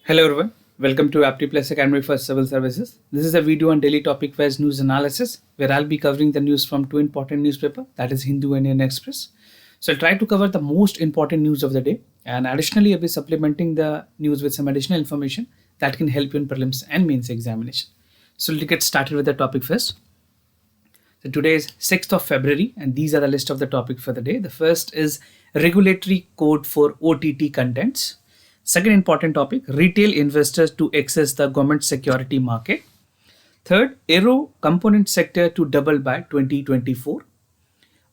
Hello everyone, welcome to Apti Plus Academy for Civil Services. This is a video on daily topic wise news analysis where I'll be covering the news from two important newspapers, that is Hindu and Indian Express. So I'll try to cover the most important news of the day, and additionally I'll be supplementing the news with some additional information that can help you in prelims and mains examination. So let's get started with the topic first. So today is 6th of February and these are the list of the topic for the day. The first is regulatory code for OTT contents. Second important topic, retail investors to access the government security market. Third, aero component sector to double by 2024.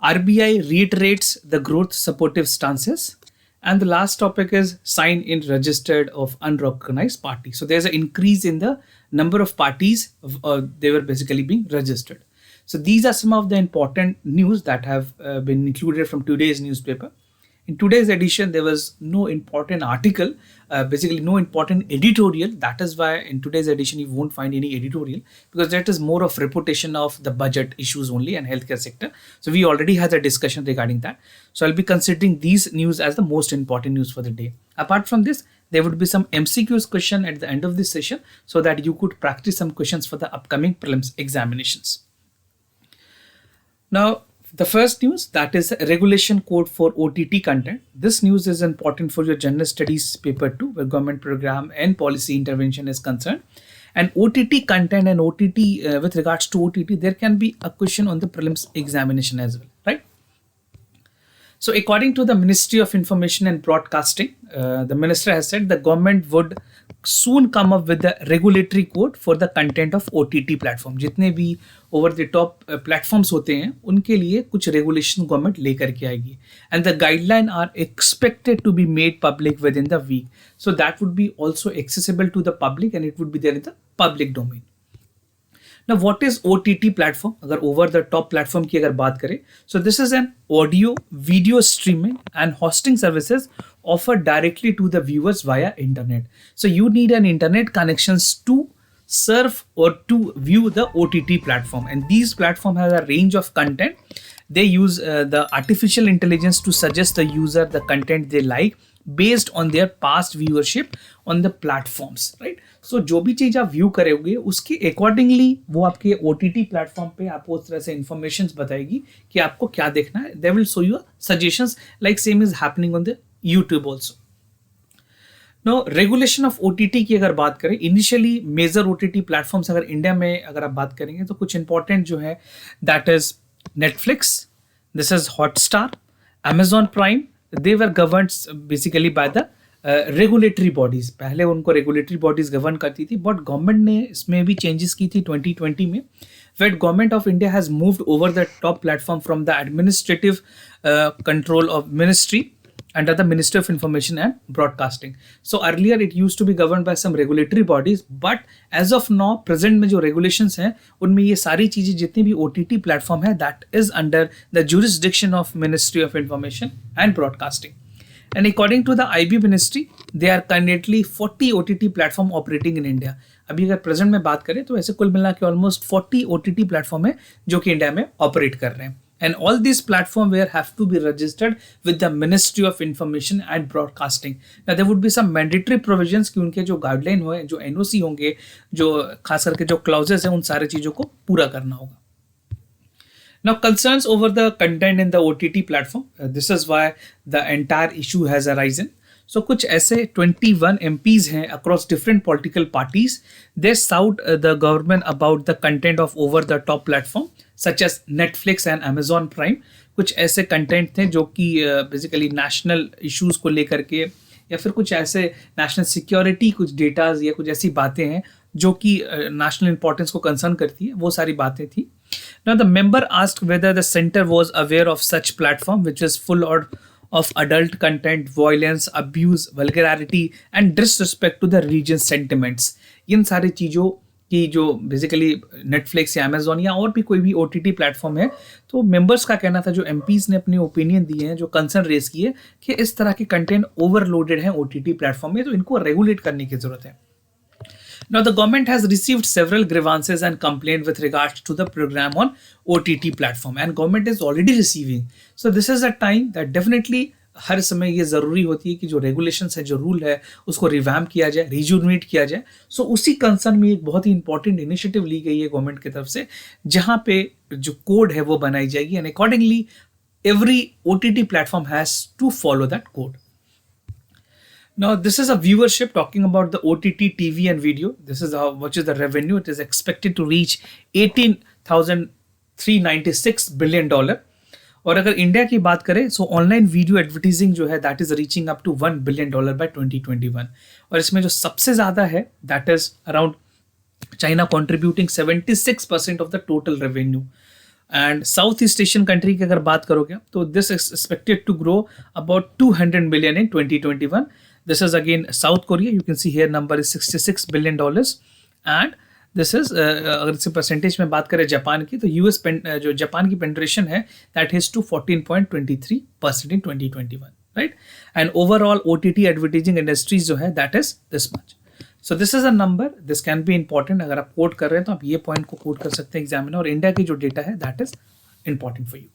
RBI reiterates the growth supportive stances. And the last topic is sign in registered of unrecognized parties. So there's an increase in the number of parties they were basically being registered. So these are some of the important news that have been included from today's newspaper. In today's edition, there was no important article, basically no important editorial. That is why in today's edition, you won't find any editorial because that is more of reputation of the budget issues only and healthcare sector. So we already had a discussion regarding that. So I'll be considering these news as the most important news for the day. Apart from this, there would be some MCQs question at the end of this session so that you could practice some questions for the upcoming prelims examinations. Now, the first news, that is regulation code for OTT content. This news is important for your general studies paper 2 where government program and policy intervention is concerned. And OTT content and OTT with regards to OTT, there can be a question on the prelims examination as well, right? So according to the Ministry of Information and Broadcasting, the minister has said the government would soon come up with the regulatory code for the content of OTT platform. जितने भी over the top platforms होते हैं उनके लिए कुछ regulation government लेकर के आएगी. And the guidelines are expected to be made public within the week. So that would be also accessible to the public and it would be there in the public domain. Now, what is OTT platform? अगर over the top platform की अगर बात करें, so this is an audio, video streaming and hosting services offered directly to the viewers via internet. So you need an internet connections to surf or to view the OTT platform, and these platform has a range of content. They use the artificial intelligence to suggest the user the content they like based on their past viewership on the platforms, right? So जो भी चीज आप view करोगे उसके accordingly वो आपके OTT platform पे आपको उस तरह से इंफॉर्मेशन बताएगी कि आपको क्या देखना है. They will show you suggestions like same is happening on the YouTube also. No regulation of OTT की अगर बात करें, इनिशियली मेजर OTT प्लेटफॉर्म्स अगर इंडिया में अगर आप बात करेंगे तो कुछ इंपॉर्टेंट जो है that is Netflix, this is Hotstar, Amazon prime. They were governed basically by the regulatory bodies. पहले उनको regulatory bodies govern करती थी, but government ने इसमें भी changes की थी 2020 में, where government of India has moved over the top platform from the administrative control of ministry under the Ministry of Information and Broadcasting. So earlier it used to be governed by some regulatory bodies, but as of now present में जो regulations हैं उनमें ये सारी चीजें जितनी भी OTT platform है that is under the jurisdiction of Ministry of Information and Broadcasting. And according to the IB Ministry, there are currently 40 OTT platform operating in India. अभी अगर प्रेजेंट में बात करें तो ऐसे कुल मिला के ऑलमोस्ट 40 OTT प्लेटफॉर्म है जो कि इंडिया में ऑपरेट कर रहे हैं. And all these platforms where have to be registered with the Ministry of Information and Broadcasting. Now there would be some mandatory provisions कि उनके जो गाइडलाइन हुए, जो NOC होंगे, जो खास करके जो क्लाउजेस हैं उन सारे चीज़ों को पूरा करना होगा. Now concerns over the content in the OTT platform. This is why the entire issue has arisen. So कुछ ऐसे 21 MPs हैं across different political parties. They sought the government about the content of over the top platform such as Netflix and Amazon Prime. कुछ ऐसे content थे जो कि basically national issues को लेकर के या फिर कुछ ऐसे नेशनल सिक्योरिटी कुछ डेटाज या कुछ ऐसी बातें हैं जो कि नेशनल इंपॉर्टेंस को कंसर्न करती है, वो सारी बातें थी. Now the member asked whether the center was aware of such platform which is full of adult content, violence, abuse, vulgarity and disrespect to the region's sentiments. इन सारी चीज़ों कि जो बेसिकली नेटफ्लिक्स या अमेजोन या और भी कोई भी OTT प्लेटफॉर्म है, तो मेंबर्स का कहना था, जो MPs ने अपनी ओपिनियन दिए हैं, जो कंसर्न रेज किए कि इस तरह के कंटेंट ओवरलोडेड है OTT प्लेटफॉर्म में, तो इनको रेगुलेट करने की जरूरत है. Now the government has received several grievances and complaints with regards to the program on OTT platform, and government is already receiving. So this is a time that definitely हर समय ये ज़रूरी होती है कि जो रेगुलेशंस है, जो रूल है, उसको रिवैम्प किया जाए, रिजुविनेट किया जाए। सो उसी कंसर्न में एक बहुत ही इंपॉर्टेंट इनिशिएटिव ली गई है गवर्नमेंट की तरफ से, जहाँ पे जो कोड है वो बनाई जाएगी and accordingly every OTT platform has to follow that code. Now, this is a viewership talking about the OTT, TV, and video. This is which is the revenue. It is expected to reach $18,396 billion. और अगर India की बात करें सो online video advertising जो है that is reaching up to $1 billion by 2021 और इसमें जो सबसे ज़्यादा है that is around China contributing 76% of the total revenue and south east Asian country की अगर बात करोगे तो this is expected to grow about 200 million in 2021. This is again South Korea. You can see here number is $66 billion and this is अगर इससे percentage में बात करें जापान की तो यूएस जो जापान की पेंट्रेशन है that is to 14.23% in 2021, right. And overall OTT advertising industries जो है that is this much. So this is a number, this can be important. अगर आप कोट कर रहे हैं तो आप ये पॉइंट को कोट कर सकते हैं एग्जामिनर. और इंडिया की जो डेटा है that is important for you.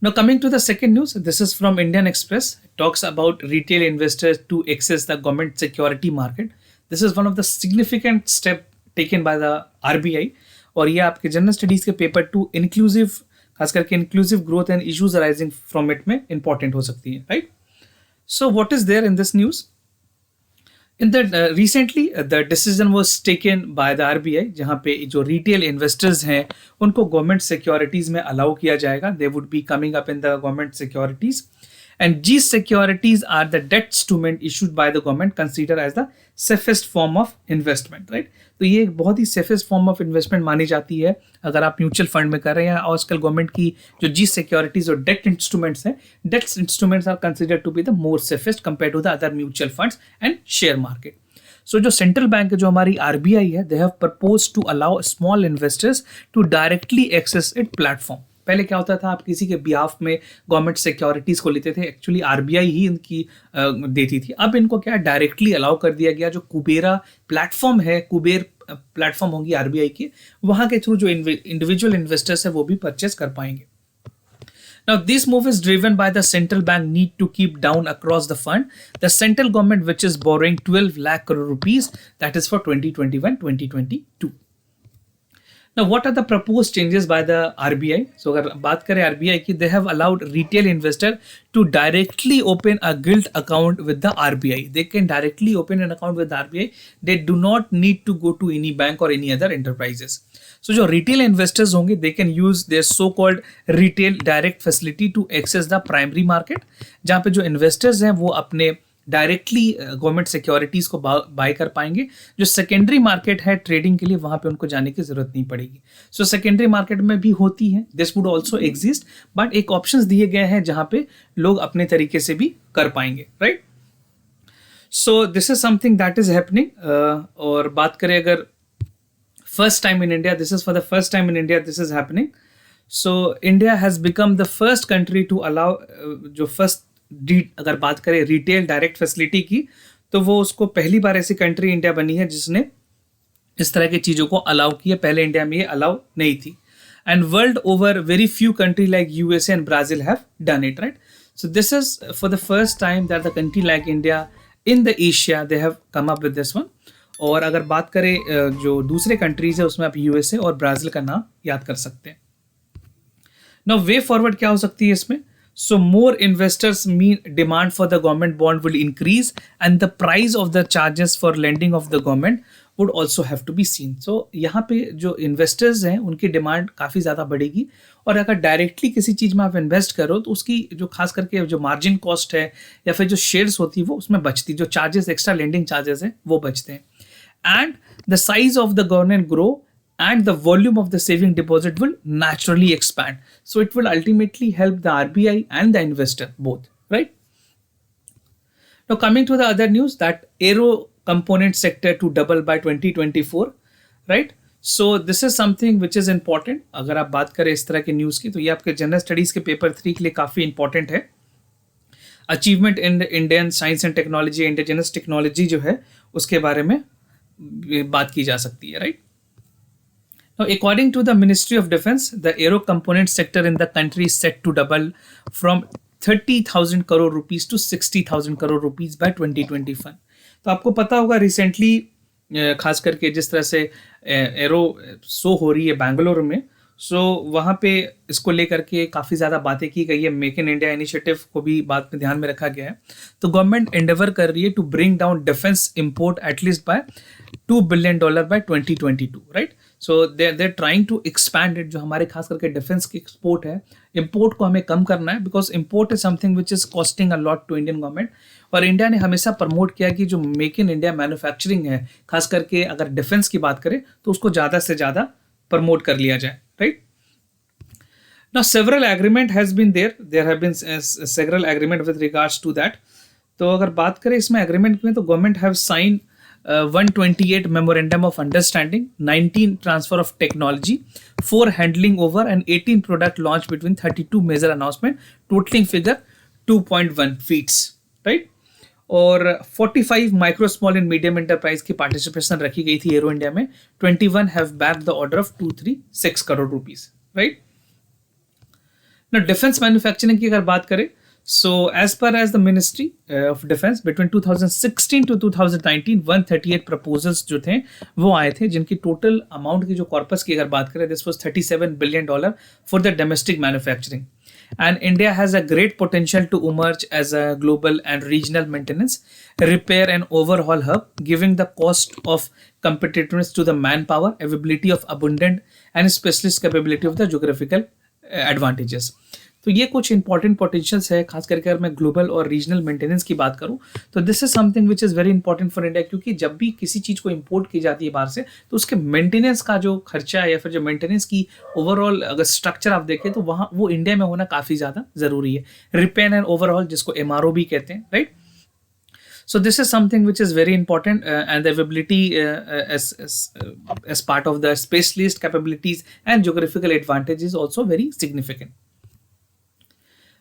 Now coming to the second news, this is from Indian Express. It talks about retail investors to access the government security market. This is one of the significant step taken by the RBI. और ये आपके general studies के paper 2 inclusive, खास करके inclusive growth and issues arising from it में important हो सकती है, right. So what is there in this news? In the recently the decision was taken by the RBI जहाँ पे जो retail investors हैं उनको government securities में allow किया जाएगा. They would be coming up in the government securities and these securities are the debt instrument issued by the government considered as the safest form of investment, right. तो ये एक बहुत ही safest form of investment मानी जाती है अगर आप mutual fund में कर रहे हैं. आजकल गवर्नमेंट की जो जी सिक्योरिटीज और डेट इंस्ट्रूमेंट्स हैं, debt instruments are considered to be the more safest compare to the other mutual funds and share market. So जो सेंट्रल बैंक जो हमारी आरबीआई है, they have propose to allow small investors to directly access it platform. पहले क्या होता था, आप किसी के बिहाफ में गवर्नमेंट सिक्योरिटीज को लेते थे, एक्चुअली आरबीआई ही इनकी देती थी. अब इनको क्या डायरेक्टली अलाउ कर दिया गया. जो कुबेरा प्लेटफॉर्म है, कुबेर प्लेटफॉर्म होगी आरबीआई की, वहां के थ्रू जो इंडिविजुअल इन्वेस्टर्स है वो भी परचेस कर पाएंगे. Now, this move is driven by the central bank need to keep down across the fund. The central government, which is borrowing 12 lakh crore rupees, that is for 2021-2022. Now, what are the proposed changes by the RBI? So, अगर बात करें RBI की, they have allowed retail investor to directly open a gilt account with the RBI. They can directly open an account with the RBI. They do not need to go to any bank or any other enterprises. So, जो retail investors होंगे, they can use their so-called retail direct facility to access the primary market. जहाँ पे जो investors हैं वो अपने directly government securities को bye कर पाएंगे. जो सेकेंडरी मार्केट है ट्रेडिंग के लिए, वहाँ पे उनको जाने की ज़रूरत नहीं पड़ेगी. सो सेकेंडरी मार्केट में भी होती है, this would also exist, but एक ऑप्शंस दिए गए हैं जहाँ पे लोग अपने तरीके से भी कर पाएंगे, right. So this is something that is happening. और बात करें अगर first time in India, this is for the first time in India this is happening. So India has become the first country to allow, जो first अगर बात करें retail direct facility की, तो वो उसको पहली बार ऐसी कंट्री इंडिया बनी है जिसने इस तरह की चीज़ों को अलाउ किया. पहले इंडिया में ये अलाउ नहीं थी. And world over very few country like USA and Brazil have done it, right. So this is for the first time that the country like India in the Asia they have come up with this one. और अगर बात करें जो दूसरे countries है उसमें आप USA और ब्राज़ील का नाम याद कर सकते हैं. नाउ वे फॉरवर्ड क्या हो सकती है इसमें? So more investors mean demand for the government bond will increase and the price of the charges for lending of the government would also have to be seen. So यहाँ पे जो investors हैं उनकी डिमांड काफ़ी ज़्यादा बढ़ेगी. और अगर डायरेक्टली किसी चीज़ में आप इन्वेस्ट करो तो उसकी जो खास करके जो मार्जिन कॉस्ट है या फिर जो शेयर्स होती है वो उसमें बचती, जो चार्जेस एक्स्ट्रा लेंडिंग चार्जेस हैं वो बचते हैं. And the size of the government grow and the volume of the saving deposit will naturally expand. So it will ultimately help the RBI and the investor both, right? Now coming to the other news, that aero component sector to double by 2024, right? So this is something which is important. अगर आप बात करें इस तरह के news की तो ये आपके जनरल स्टडीज़ के पेपर 3 के लिए काफ़ी इंपॉर्टेंट है. Achievement in Indian science and technology, indigenous technology जो है उसके बारे में बात की जा सकती है, right. Now, according to the Ministry of Defense, the aero component sector in the country is set to double from 30,000 crore rupees to 60,000 crore rupees by 2025. तो आपको पता होगा रिसेंटली खास करके जिस तरह से एरो शो हो रही है बैंगलोर में, सो वहाँ पे इसको लेकर के काफ़ी ज़्यादा बातें की गई है। मेक इन इंडिया इनिशिएटिव को भी बात में ध्यान में रखा गया है। तो गवर्नमेंट एंडेवर कर रही है to bring down defence import at least by $2 billion by 2022, right. So they're trying to expand it. जो हमारे खास करके डिफेंस की एक्सपोर्ट है, इंपोर्ट को हमें कम करना है, because import is something which is costing a lot to Indian government. और इंडिया ने हमेशा प्रमोट किया कि जो मेक इन इंडिया मैन्युफैक्चरिंग है, खास करके अगर डिफेंस की बात करें तो उसको ज़्यादा से ज़्यादा प्रमोट कर लिया जाए, right. Now, several agreement has been there. There have been several agreement with regards to that. तो अगर बात करें इसमें एग्रीमेंट में, तो government have sign 128 memorandum of understanding, 19 transfer of technology, 4 handling over and 18 product launch between 32 major announcement, totalling figure 2.1 feats, right. और 45 micro small and medium enterprise की participation रखी गई थी एरो इंडिया में। 21 have back the order of 236 crore rupees, right. Now, defense manufacturing की अगर बात करें, so as per as the Ministry of Defense between 2016 to 2019 138 proposals जो थे वो आए थे, जिनकी टोटल अमाउंट की जो कॉर्पस की अगर बात करें, this was $37 billion for the domestic manufacturing. And India has a great potential to emerge as a global and regional maintenance, repair and overhaul hub, giving the cost of competitiveness to the manpower, availability of abundant and specialist capability of the geographical advantages. तो ये कुछ important potentials है, खास करके अगर मैं global और regional maintenance की बात करूं, तो this is something which is very important for India. क्योंकि जब भी किसी चीज़ को इंपोर्ट की जाती है बाहर से, तो उसके मेंटेनेंस का जो खर्चा है या फिर जो मेंटेनेंस की ओवरऑल अगर स्ट्रक्चर आप देखें, तो वहाँ वो इंडिया में होना काफ़ी ज़्यादा ज़रूरी है। रिपेयर एंड ओवरऑल, जिसको MRO भी कहते हैं, right. So this is something which is very important, and the availability as part of the specialist capabilities and geographical advantage is also very significant.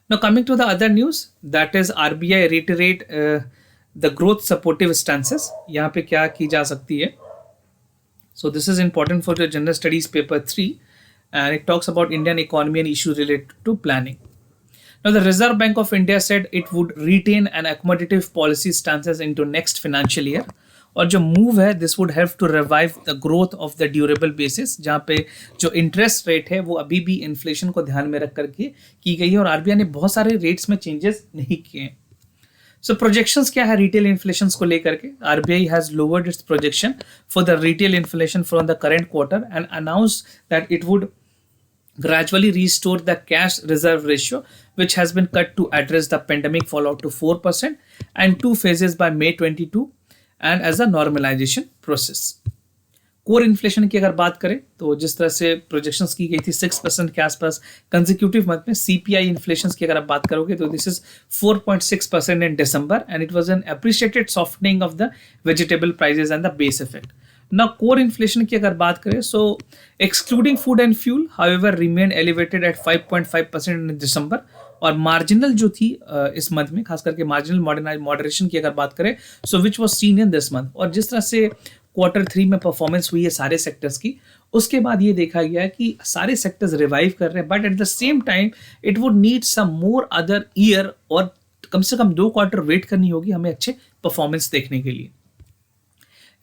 Now coming to the other news, that is RBI reiterate the growth supportive stances. यहाँ पे क्या की जा सकती है? So this is important for the General Studies paper 3, and it talks about Indian economy and issues related to planning. Now, the Reserve Bank of India said it would retain an accommodative policy stances into next financial year. और जो move है, this would help to revive the growth of the durable basis, जहाँ पे जो interest rate है वो अभी भी इन्फ्लेशन को ध्यान में रख करके की गई है, और आरबीआई ने बहुत सारे रेट्स में चेंजेस नहीं किए हैं। सो प्रोजेक्शंस क्या है रिटेल इन्फ्लेशन को लेकर के? RBI has lowered it's projection for the retail inflation from the current quarter and announce that it would gradually restore the cash reserve ratio, which has been cut to address the pandemic fallout, to 4% and 2 phases by May 22, and as a normalization process. Core inflation की अगर बात करें, तो जिस तरह से projections की गई थी 6% के आसपास कंजिक्यूटिव मंथ में, सीपीआई इन्फ्लेशन की अगर आप बात करोगे तो this is 4.6% in December, and it was an appreciated softening of the vegetable prices and the base effect. ना कोर इन्फ्लेशन की अगर बात करें, so excluding food and fuel however remain elevated at 5.5% in December, और marginal जो थी इस month में, खास करके मार्जिनल मॉडरेशन की अगर बात करें, so which was seen in this month. और जिस तरह से Q3 में परफॉर्मेंस हुई है सारे सेक्टर्स की, उसके बाद ये देखा गया है कि सारे सेक्टर्स रिवाइव कर रहे हैं, but at the same time it would need some more other year, और कम से कम 2 क्वार्टर वेट करनी होगी हमें अच्छे परफॉर्मेंस देखने के लिए।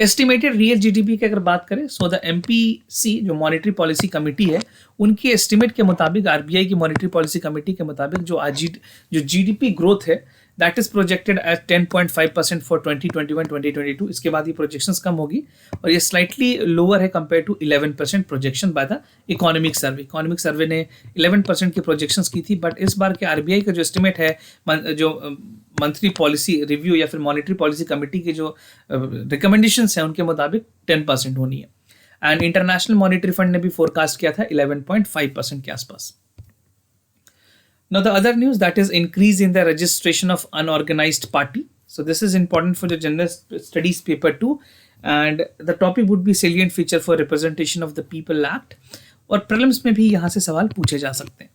एस्टिमेटेड रियल जीडीपी की अगर बात करें, सो द एमपीसी जो मॉनेटरी पॉलिसी कमेटी है, उनकी एस्टिमेट के मुताबिक, आरबीआई की मॉनेटरी पॉलिसी कमेटी के मुताबिक, जो जीडीपी ग्रोथ है that is projected at 10.5% for 2021-2022। इसके बाद ये प्रोजेक्शंस कम होगी, और ये स्लाइटली लोअर है compare to 11% projection by the economic survey. Economic survey ने 11% की प्रोजेक्शंस की थी, बट इस बार के आरबीआई का जो एस्टिमेट है, जो मंथली पॉलिसी रिव्यू या फिर मॉनेटरी पॉलिसी कमेटी के जो रिकमेंडेशंस हैं, उनके मुताबिक 10% होनी है। एंड इंटरनेशनल मॉनेटरी फंड ने भी फोरकास्ट किया था 11.5% के आसपास। Now the other news, that is increase in the registration of unorganized party. So this is important for the General Studies paper 2, and the topic would be salient feature for representation of the people act, और prelims में भी यहाँ से सवाल पूछे जा सकते हैं।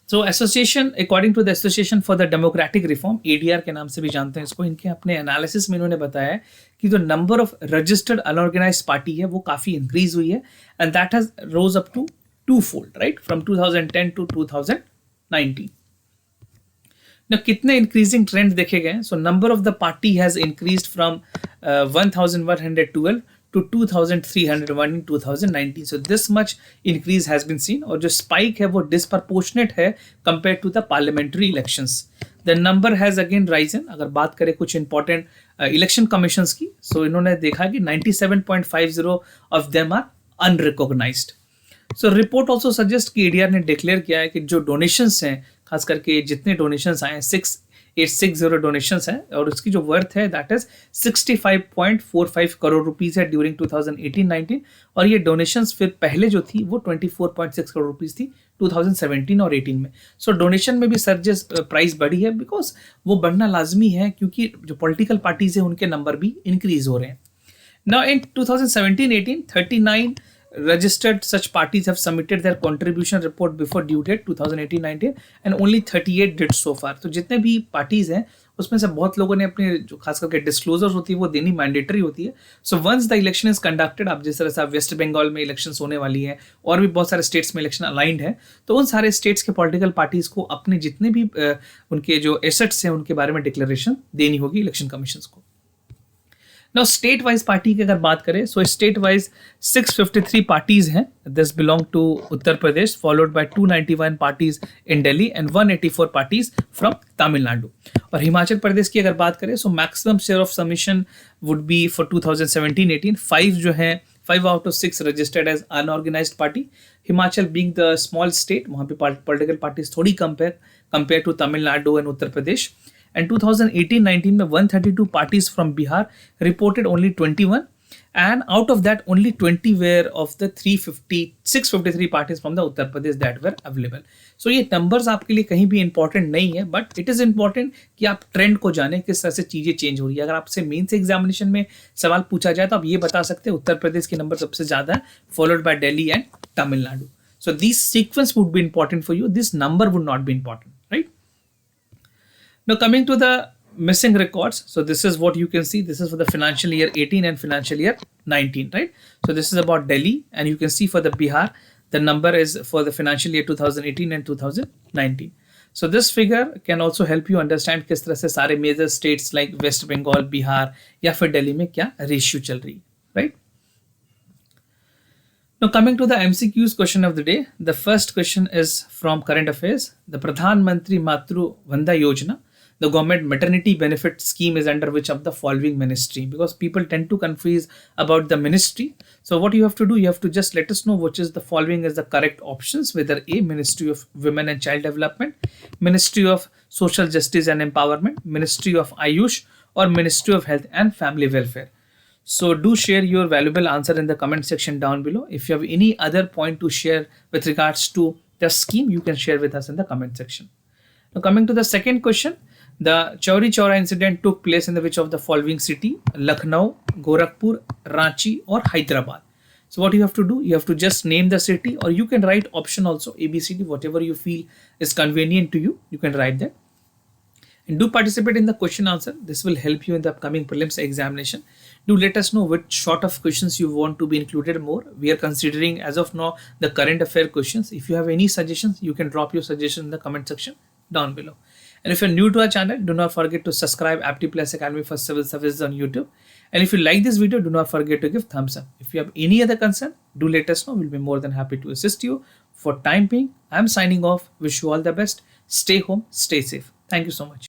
So association, according to the Association for the Democratic Reform, ADR के नाम से भी जानते हैं इसको, इनके अपने एनालिसिस में इन्होंने बताया है कि जो number of registered unorganised party है वो काफ़ी इंक्रीज हुई है, and that has rose up to twofold, right, from 2010 to 2019. ना कितने इंक्रीजिंग ट्रेंड देखे गए? So number of the party has increased from 1112 to 2301 in 2019. So this much increase has been seen और जो spike है वो disproportionate है compared to the parliamentary elections. The number has again risen. अगर बात करें कुछ important election commissions की, so इन्होंने देखा कि 97.50 of them are unrecognized. So report also suggest कि एडीआर ने डिक्लेयर किया है कि जो डोनेशंस हैं, खास करके जितने डोनेशंस आए हैं 6860 डोनेशंस हैं और उसकी जो वर्थ है दैट इज 65.45 करोड़ रुपीस है ड्यूरिंग 2018-19 और ये डोनेशंस फिर पहले जो थी वो 24.6 करोड़ रुपीस थी 2017 और 18 में. सो डोनेशन में भी सर्जेस प्राइस बढ़ी है बिकॉज वो बढ़ना लाजमी है क्योंकि जो पॉलिटिकल पार्टीज हैं उनके नंबर भी इंक्रीज हो रहे हैं. Now in 2017-18 39 registered such parties have submitted their contribution report before due date 2018-19 and only 38 did so far. तो जितने भी पार्टीज हैं उसमें से बहुत लोगों ने अपने जो खास करके डिस्क्लोजर होती है वो देनी मैंडेटरी होती है. So once the election is conducted, आप जिस तरह से वेस्ट बंगाल में इलेक्शन होने वाली है और भी बहुत सारे स्टेट्स में इलेक्शन अलाइंड है, तो उन सारे स्टेट्स के पॉलिटिकल पार्टीज को अपने जितने भी उनके जो एसेट्स हैं उनके बारे में डिक्लेरेशन देनी होगी इलेक्शन कमीशन को. नाउ स्टेट वाइज पार्टी की अगर बात करें, सो स्टेट वाइज 653 पार्टीज हैं. This belong to Uttar Pradesh, followed by 291 parties in Delhi and 184 parties from Tamil Nadu. और हिमाचल प्रदेश की अगर बात करें, so maximum share of submission would be for 2017-18 5 जो है 5 out of 6 registered as unorganised party. Himachal being the small state, वहाँ पे पॉलिटिकल पार्टीज थोड़ी compare to Tamil Nadu and Uttar Pradesh. And 2018-19 में 132 parties from Bihar reported only 21 and out of that only 20 were of the 653 parties from the Uttar Pradesh that were available. So ये numbers आपके लिए कहीं भी important नहीं है, but it is important कि आप trend को जानें किस तरह से चीज़ें change हो रही है. अगर आपसे मेंस एग्जामिनेशन में सवाल पूछा जाए तो आप ये बता सकते हैं उत्तर प्रदेश के नंबर सबसे ज़्यादा है, followed by Delhi and Tamil Nadu. So this sequence would be important for you. This number would not be important, right? Now coming to the missing records, so this is what you can see. This is for the financial year 18 and financial year 19, right? So this is about Delhi, and you can see for the Bihar, the number is for the financial year 2018 and 2019. So this figure can also help you understand किस तरह से सारे major states like West Bengal, Bihar या फिर दिल्ली में क्या ratio चल रही है, right? Now coming to the MCQs question of the day, the first question is from current affairs. The Pradhan Mantri Matru Vanda Yojana, the government maternity benefit scheme, is under which of the following ministry? Because people tend to confuse about the ministry. So what you have to do, you have to just let us know which is the following is the correct options, whether A, Ministry of Women and Child Development, Ministry of Social Justice and Empowerment, Ministry of Ayush, or Ministry of Health and Family Welfare. So do share your valuable answer in the comment section down below. If you have any other point to share with regards to the scheme, you can share with us in the comment section. Now coming to the second question, the Chauri Chaura incident took place in the which of the following city? Lucknow, Gorakhpur, Ranchi or Hyderabad. So what you have to do, you have to just name the city, or you can write option also ABCD, whatever you feel is convenient to you, you can write that. And do participate in the question answer. This will help you in the upcoming prelims examination. Do let us know which sort of questions you want to be included more. We are considering as of now the current affair questions. If you have any suggestions, you can drop your suggestion in the comment section down below. And if you're new to our channel, do not forget to subscribe Aptly Plus Academy for Civil Services on YouTube. And if you like this video, do not forget to give thumbs up. If you have any other concern, do let us know. We'll be more than happy to assist you. For time being, I'm signing off. Wish you all the best. Stay home, stay safe. Thank you so much.